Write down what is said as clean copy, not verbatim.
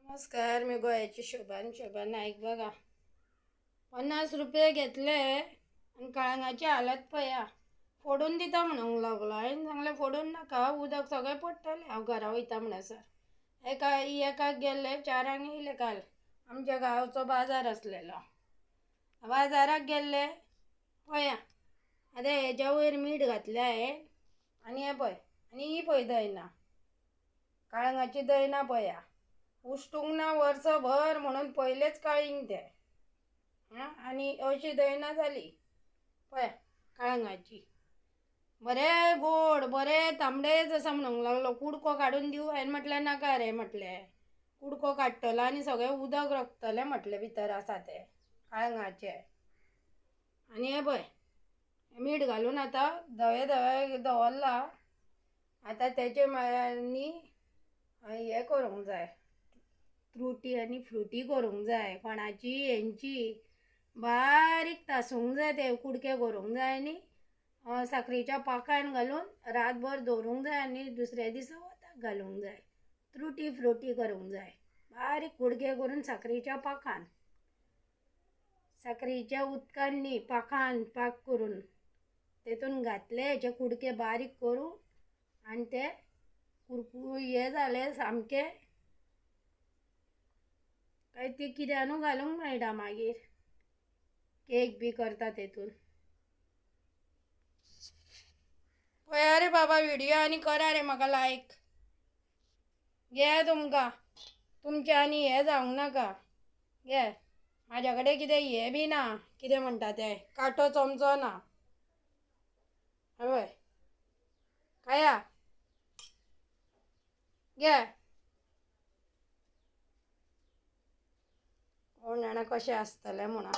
नमस्कार, मी गोव्याची शोभा नाईक. बघा, 50 रुपये घेतले आणि कळंगाची हालत पळया. फोडून दिता म्हणूंक लागलो. हांवें सांगलें फोडून नाका, उदक सगळें पडटलें, हांव घरा वयता म्हणसर एकाक गेल्ले 4 येयले. काल आमच्या गांवचो बाजार आसलेलो. बाजाराक गेल्ले पळया, आतां हेज्या वयर मीठ घातलें हांवें. आनी हें पळय, आनी ही पळय दयना, कळंगाची दयना पळया. उश्टूंक ना वर्सभर म्हणून पयलेच काळींग ते. आनी अशी दयना जाली पळय कळंगाची. बरें गोड, बरें तांबडेच आसा म्हणूंक लागलो. कुडको काडून दिवं? हांवें म्हटलें नाका रे म्हटलें. कुडको काडटलो आनी सगळें उदक रकतलें म्हटलें भितर आसा तें कळंगाचें. आनी हें पळय, मीठ घालून आतां धवे दवरला. आतां तेचे न्ही हें करूंक जाय, ट्रुटी आनी फ्रुटी करूंक जाय. कोणाची हेंची बारीक तासूंक जाय, ते कुडके करूंक जाय आनी साखरेच्या पाकान घालून रातभर दवरूंक जाय आनी दुसऱ्या दिसा वताक घालूंक जाय. ट्रुटी फ्रुटी करूंक जाय, बारीक कुडके करून साखरेच्या पाकान, साखरेच्या उदकान न्ही, पाकान पाक करून तेतून घातले हेचे कुडके बारीक करून. आनी ते हे जाले सामके काय ते कित्यानू घालूंक मेळटा मागीर केक बी करता तेतून. पळया रे बाबा व्हिडिओ आनी करा रे म्हाका लायक. घे तुमकां, तुमचें आनी हें जावंक नाका. घे, म्हाज्या कडेन कितें हें बी ना, कितें म्हणटा तें कांटो चमचो ना. हय खाया, घे. कोण जाणा कशें आसतलें म्हणून.